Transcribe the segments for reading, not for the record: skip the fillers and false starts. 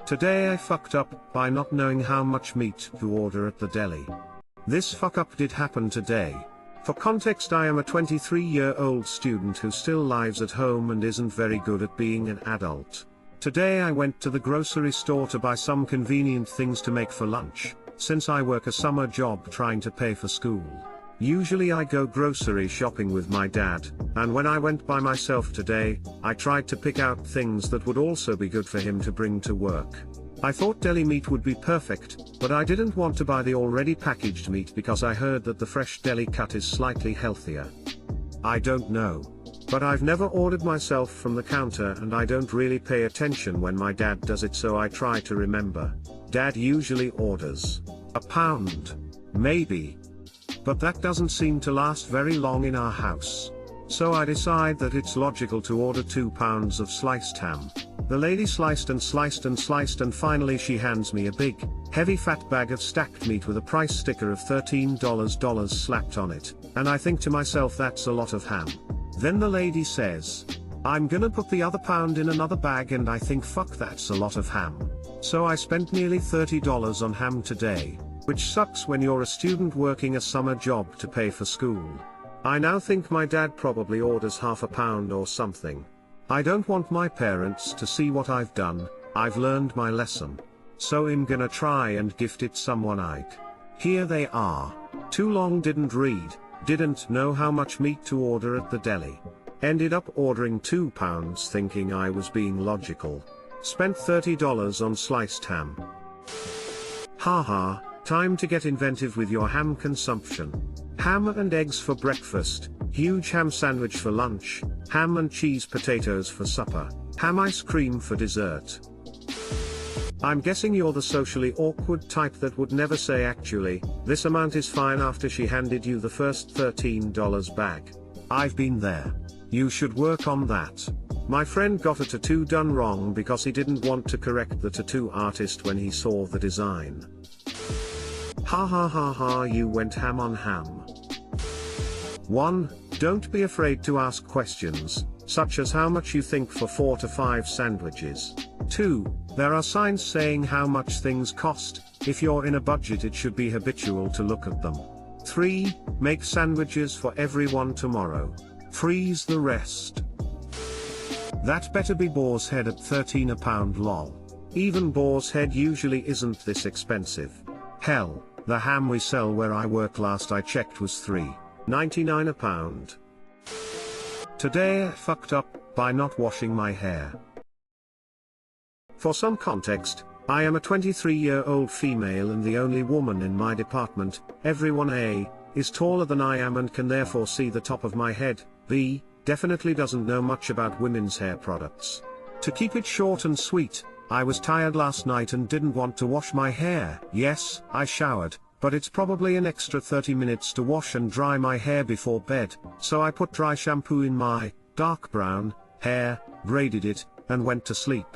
Today I fucked up by not knowing how much meat to order at the deli. This fuck up did happen today. For context, I am a 23-year-old student who still lives at home and isn't very good at being an adult. Today I went to the grocery store to buy some convenient things to make for lunch, since I work a summer job trying to pay for school. Usually I go grocery shopping with my dad, and when I went by myself today, I tried to pick out things that would also be good for him to bring to work. I thought deli meat would be perfect, but I didn't want to buy the already packaged meat because I heard that the fresh deli cut is slightly healthier. I don't know. But I've never ordered myself from the counter and I don't really pay attention when my dad does it, so I try to remember. Dad usually orders a pound. Maybe. But that doesn't seem to last very long in our house. So I decide that it's logical to order 2 pounds of sliced ham. The lady sliced and sliced and sliced, and finally she hands me a big, heavy fat bag of stacked meat with a price sticker of $13 slapped on it, and I think to myself, that's a lot of ham. Then the lady says, I'm gonna put the other pound in another bag, and I think, fuck, that's a lot of ham. So I spent nearly $30 on ham today, which sucks when you're a student working a summer job to pay for school. I now think my dad probably orders half a pound or something. I don't want my parents to see what I've done. I've learned my lesson. So I'm gonna try and gift it someone I'd. Here they are. Too long didn't read, didn't know how much meat to order at the deli. Ended up ordering 2 pounds thinking I was being logical. Spent $30 on sliced ham. Haha, time to get inventive with your ham consumption. Ham and eggs for breakfast, huge ham sandwich for lunch, ham and cheese potatoes for supper, ham ice cream for dessert. I'm guessing you're the socially awkward type that would never say, actually, this amount is fine, after she handed you the first $13 back. I've been there. You should work on that. My friend got a tattoo done wrong because he didn't want to correct the tattoo artist when he saw the design. Ha ha ha ha, you went ham on ham. 1. Don't be afraid to ask questions, such as how much you think for 4 to 5 sandwiches. 2. There are signs saying how much things cost. If you're in a budget, it should be habitual to look at them. 3. Make sandwiches for everyone tomorrow. Freeze the rest. That better be boar's head at 13 a pound, lol. Even boar's head usually isn't this expensive. Hell, the ham we sell where I work, last I checked, was $3.99 a pound. Today I fucked up by not washing my hair. For some context, I am a 23-year-old female and the only woman in my department. Everyone A is taller than I am and can therefore see the top of my head. B definitely doesn't know much about women's hair products. To keep it short and sweet, I was tired last night and didn't want to wash my hair. Yes, I showered, but it's probably an extra 30 minutes to wash and dry my hair before bed, so I put dry shampoo in my dark brown hair, braided it, and went to sleep.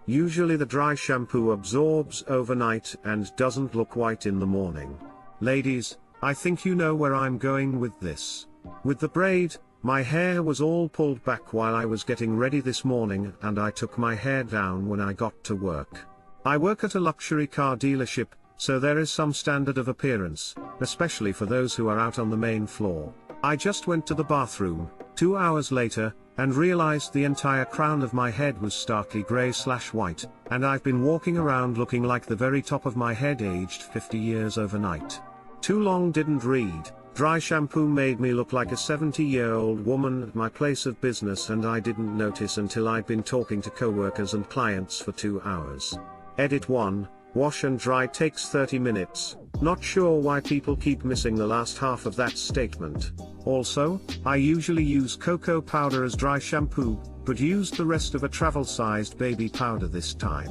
Usually the dry shampoo absorbs overnight and doesn't look white in the morning. Ladies, I think you know where I'm going with this. With the braid, my hair was all pulled back while I was getting ready this morning, and I took my hair down when I got to work. I work at a luxury car dealership, so there is some standard of appearance, especially for those who are out on the main floor. I just went to the bathroom, 2 hours later, and realized the entire crown of my head was starkly grey/white, and I've been walking around looking like the very top of my head aged 50 years overnight. Too long didn't read. Dry shampoo made me look like a 70-year-old woman at my place of business, and I didn't notice until I'd been talking to coworkers and clients for 2 hours. Edit 1. Wash and dry takes 30 minutes. Not sure why people keep missing the last half of that statement. Also, I usually use cocoa powder as dry shampoo, but used the rest of a travel-sized baby powder this time.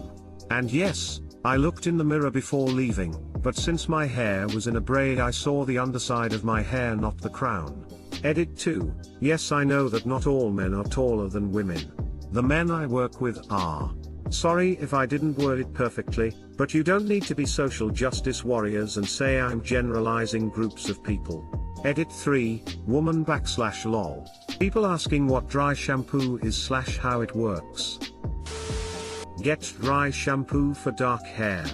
And yes, I looked in the mirror before leaving, but since my hair was in a braid, I saw the underside of my hair, not the crown. Edit 2. Yes, I know that not all men are taller than women. The men I work with are. Sorry if I didn't word it perfectly, but you don't need to be social justice warriors and say I'm generalizing groups of people. Edit 3. Woman / lol. People asking what dry shampoo is / how it works. Get dry shampoo for dark hair.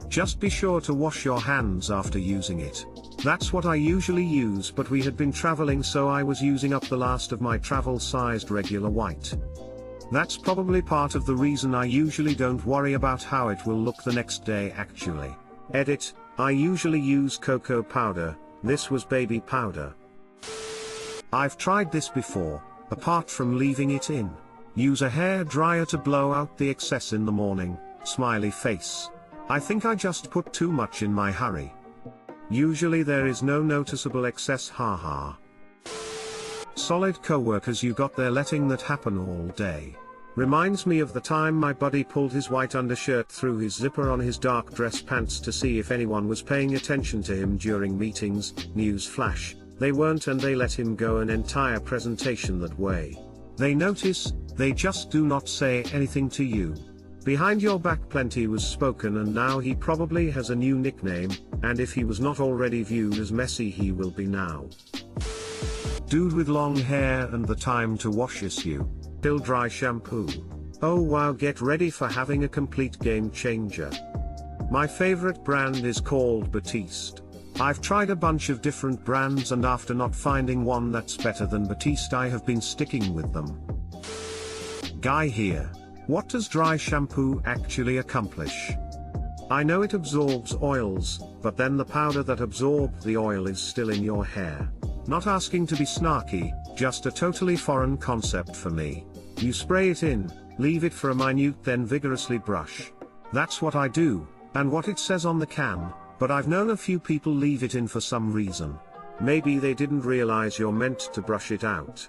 Just be sure to wash your hands after using it. That's what I usually use, but we had been traveling, so I was using up the last of my travel-sized regular white. That's probably part of the reason I usually don't worry about how it will look the next day actually. Edit, I usually use cocoa powder, this was baby powder. I've tried this before, apart from leaving it in. Use a hair dryer to blow out the excess in the morning, smiley face. I think I just put too much in my hurry. Usually there is no noticeable excess, haha. Solid co-workers, you got there letting that happen all day. Reminds me of the time my buddy pulled his white undershirt through his zipper on his dark dress pants to see if anyone was paying attention to him during meetings. News flash, they weren't, and they let him go an entire presentation that way. They notice, they just do not say anything to you. Behind your back plenty was spoken, and now he probably has a new nickname, and if he was not already viewed as messy, he will be now. Dude with long hair and the time to wash issue. Still dry shampoo. Oh wow, get ready for having a complete game changer. My favorite brand is called Batiste. I've tried a bunch of different brands, and after not finding one that's better than Batiste, I have been sticking with them. Guy here. What does dry shampoo actually accomplish? I know it absorbs oils, but then the powder that absorbed the oil is still in your hair. Not asking to be snarky, just a totally foreign concept for me. You spray it in, leave it for a minute, then vigorously brush. That's what I do, and what it says on the can, but I've known a few people leave it in for some reason. Maybe they didn't realize you're meant to brush it out.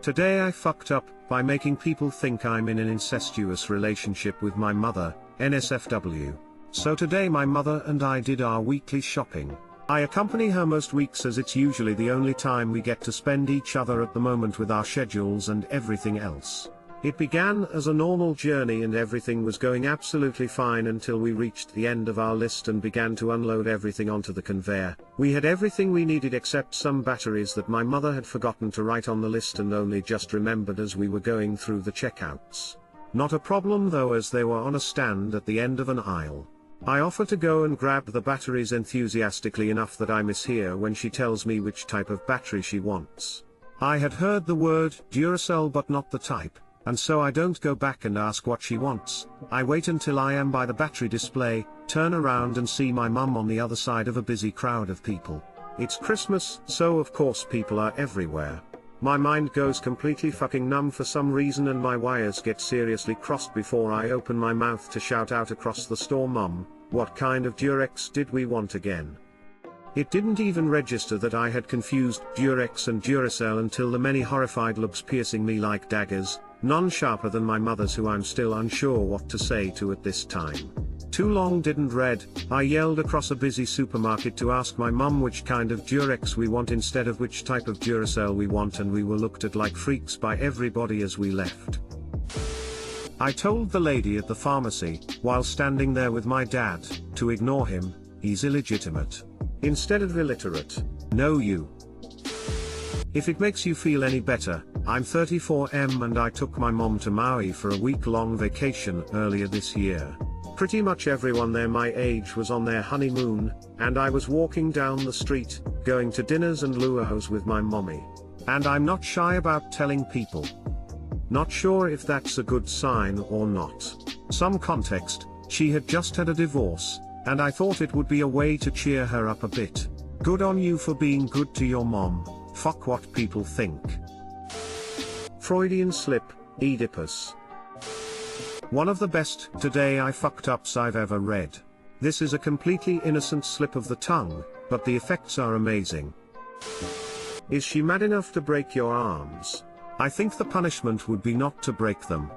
Today I fucked up by making people think I'm in an incestuous relationship with my mother, NSFW. So today my mother and I did our weekly shopping. I accompany her most weeks, as it's usually the only time we get to spend each other at the moment with our schedules and everything else. It began as a normal journey and everything was going absolutely fine until we reached the end of our list and began to unload everything onto the conveyor. We had everything we needed except some batteries that my mother had forgotten to write on the list and only just remembered as we were going through the checkouts. Not a problem though, as they were on a stand at the end of an aisle. I offer to go and grab the batteries enthusiastically enough that I mishear when she tells me which type of battery she wants. I had heard the word Duracell but not the type, and so I don't go back and ask what she wants. I wait until I am by the battery display, turn around and see my mum on the other side of a busy crowd of people. It's Christmas, so of course people are everywhere. My mind goes completely fucking numb for some reason, and my wires get seriously crossed before I open my mouth to shout out across the store, "Mum, what kind of Durex did we want again?" It didn't even register that I had confused Durex and Duracell until the many horrified looks piercing me like daggers, none sharper than my mother's, who I'm still unsure what to say to at this time. Too long didn't read, I yelled across a busy supermarket to ask my mum which kind of Durex we want instead of which type of Duracell we want, and we were looked at like freaks by everybody as we left. I told the lady at the pharmacy, while standing there with my dad, to ignore him, he's illegitimate. Instead of illiterate. No you. If it makes you feel any better, I'm 34M and I took my mom to Maui for a week-long vacation earlier this year. Pretty much everyone there my age was on their honeymoon, and I was walking down the street, going to dinners and luau's with my mommy. And I'm not shy about telling people. Not sure if that's a good sign or not. Some context, she had just had a divorce, and I thought it would be a way to cheer her up a bit. Good on you for being good to your mom, fuck what people think. Freudian slip, Oedipus. One of the best "today I fucked ups" I've ever read. This is a completely innocent slip of the tongue, but the effects are amazing. Is she mad enough to break your arms? I think the punishment would be not to break them,